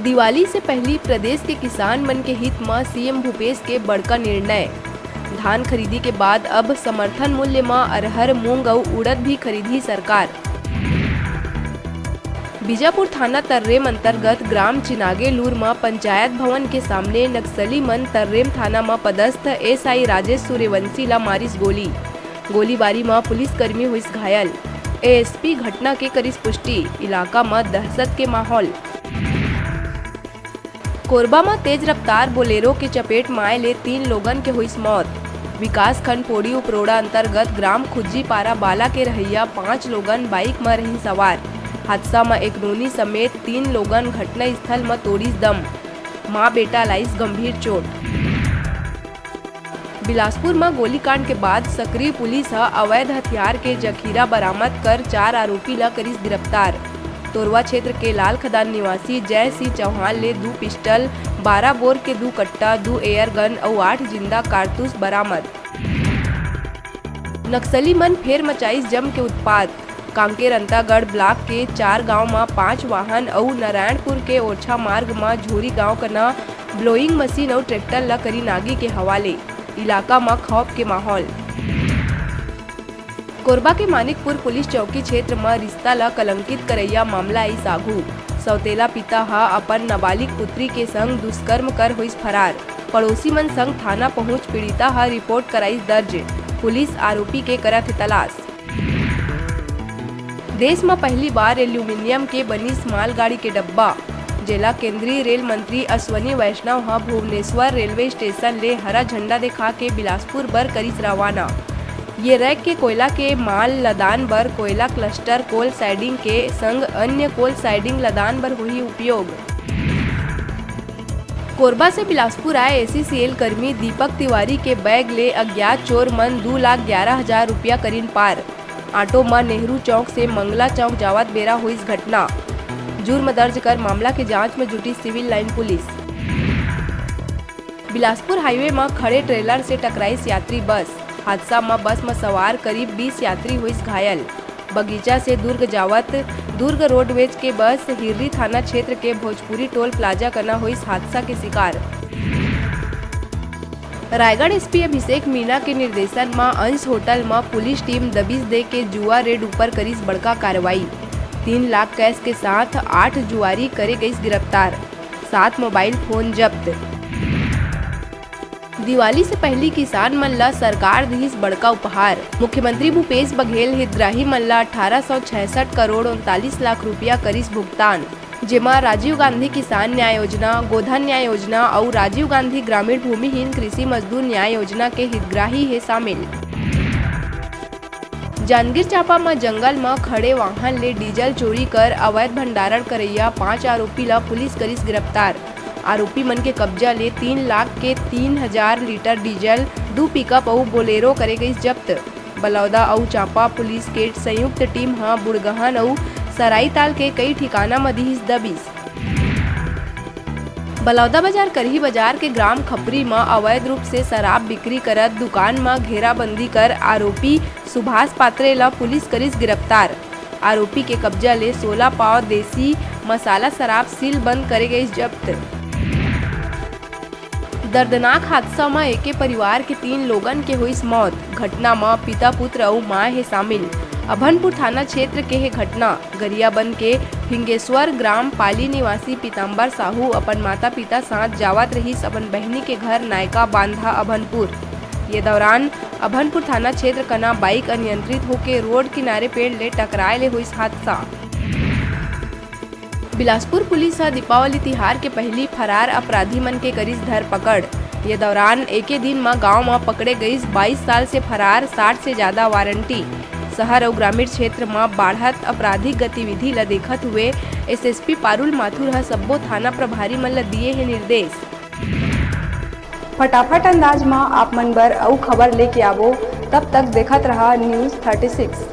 दिवाली से पहले प्रदेश के किसान मन के हित में सीएम भूपेश के बड़का निर्णय। धान खरीदी के बाद अब समर्थन मूल्य में अरहर, मूंग और उड़द भी खरीदी सरकार। बीजापुर थाना तर्रेम अंतर्गत ग्राम चिनागेलूर में पंचायत भवन के सामने नक्सली मन तर्रेम थाना में पदस्थ एसआई राजेश सूर्यवंशी ला मारिस गोली। गोलीबारी में पुलिसकर्मी हुई घायल। एएसपी घटना के करिस पुष्टि। इलाका में दहशत के माहौल। कोरबा में तेज रफ्तार बोलेरो के चपेट में आए 3 लोगन के हुई मौत। विकास खंड पोड़ी उपरोड़ा अंतर्गत ग्राम खुज्जी पारा बाला के रहिया 5 लोगन बाइक में रही सवार। हादसा में एक नोनी समेत 3 लोगन घटना स्थल में तोड़ीस दम। मां बेटा लाइस गंभीर चोट। बिलासपुर में गोलीकांड के बाद सक्रिय पुलिस अवैध हथियार के जखीरा बरामद कर 4 आरोपी ला करिस गिरफ्तार। तोरवा क्षेत्र के लाल खदान निवासी जय सिंह चौहान ले 2 पिस्टल, 12 बोर के 2 कट्टा, 2 एयर गन और 8 जिंदा कारतूस बरामद। नक्सली मन फेर मचाइस जम के उत्पात। कांकेर अंतागढ़ ब्लॉक के 4 गांव में 5 वाहन और नारायणपुर के ओरछा मार्ग में झोरी गांव कना ब्लोइंग मशीन और ट्रैक्टर ला करी नागी के हवाले। इलाका में खौफ के माहौल। कोरबा के मानिकपुर पुलिस चौकी क्षेत्र में रिश्ता ला कलंकित करैया मामला आई सागू। सौतेला पिता अपन नाबालिग पुत्री के संग दुष्कर्म कर हुई फरार। पड़ोसी मन संग थाना पहुंच पीड़िता रिपोर्ट कराई दर्ज। पुलिस आरोपी के करत तलाश। देश में पहली बार एल्यूमिनियम के बनी मालगाड़ी के डब्बा। जिला केंद्रीय रेल मंत्री अश्वनी वैष्णव भुवनेश्वर रेलवे स्टेशन ले हरा झंडा दिखा के बिलासपुर बर करिस रवाना। ये रैक के कोयला के माल लदान बर कोयला क्लस्टर कोल साइडिंग के संग अन्य कोल साइडिंग लदान बर हुई उपयोग। कोरबा से बिलासपुर आए एसीसीएल कर्मी दीपक तिवारी के बैग ले अज्ञात चोर मन 2,11,000 रुपया करीन पार। ऑटो में नेहरू चौक से मंगला चौक जावत बेरा हुई घटना। जुर्म दर्ज कर मामला के जांच में जुटी civil line police. Bilaspur highway में खड़े ट्रेलर से टकराई यात्री बस। हादसा में बस में सवार करीब 20 यात्री हुई घायल। बगीचा से दुर्ग जावत दुर्ग रोडवेज के बस हिर्री थाना क्षेत्र के भोजपुरी टोल प्लाजा करना हुई हादसा के शिकार। रायगढ़ एसपी अभिषेक मीणा के निर्देशन में अंश होटल में पुलिस टीम दबिश दे के जुआ रेड ऊपर करिस बड़का कार्रवाई। 3 लाख कैश के साथ 8 जुआरी करे गई गिरफ्तार। 7 मोबाइल फोन जब्त। दिवाली से पहले किसान मन ला सरकार दीस बड़का उपहार। मुख्यमंत्री भूपेश बघेल हितग्राही मन ला 1866 करोड़ 39 लाख रुपया करिस भुगतान। जेमा राजीव गांधी किसान न्याय योजना, गोधन न्याय योजना और राजीव गांधी ग्रामीण भूमिहीन कृषि मजदूर न्याय योजना के हितग्राही है शामिल। जांजगीर चांपा में जंगल में खड़े वाहन ले डीजल चोरी कर अवैध भंडारण करैया 5 आरोपी ला पुलिस करिस गिरफ्तार। आरोपी मन के कब्जा ले 3 लाख के 3,000 लीटर डीजल, 2 पिकअप और बोलेरो करे गई जब्त। बलौदा और चांपा पुलिस के संयुक्त टीम बुड़गहन और सराईताल के कई ठिकाना में दीस दबिश। बलौदा बाजार करही बाजार के ग्राम खपरी में अवैध रूप से शराब बिक्री करत दुकान में घेराबंदी कर आरोपी सुभाष पात्रे ला पुलिस करिस गिरफ्तार। आरोपी के कब्जा ले 16 पाव देसी मसाला शराब सील बंद करे गई जब्त। दर्दनाक हादसा में एके परिवार के 3 लोगन के हुई मौत। घटना में पिता पुत्र और मां है शामिल। अभनपुर थाना क्षेत्र के है घटना। गरियाबंद के फिंगेश्वर ग्राम पाली निवासी पीताम्बर साहू अपन माता पिता साथ जावत रही अपन बहनी के घर नायका बांधा अभनपुर। ये दौरान अभनपुर थाना क्षेत्र कना बाइक अनियंत्रित होकर रोड किनारे पेड़ ले टकराए ले हुई हादसा। बिलासपुर पुलिस दीपावली तिहार के पहली फरार अपराधी मन के करिस धरपकड़। ये दौरान एके दिन में गांव में पकड़े गई 22 साल से फरार 60 से ज्यादा वारंटी। शहर और ग्रामीण क्षेत्र में बढ़त आपराधिक गतिविधि ला देखत हुए एसएसपी पारुल माथुर सब्बो थाना प्रभारी मन ला दिए है निर्देश। फटाफट अंदाज में आप मन बर अउ खबर लेके आवो। तब तक देखत रहा न्यूज़ 36।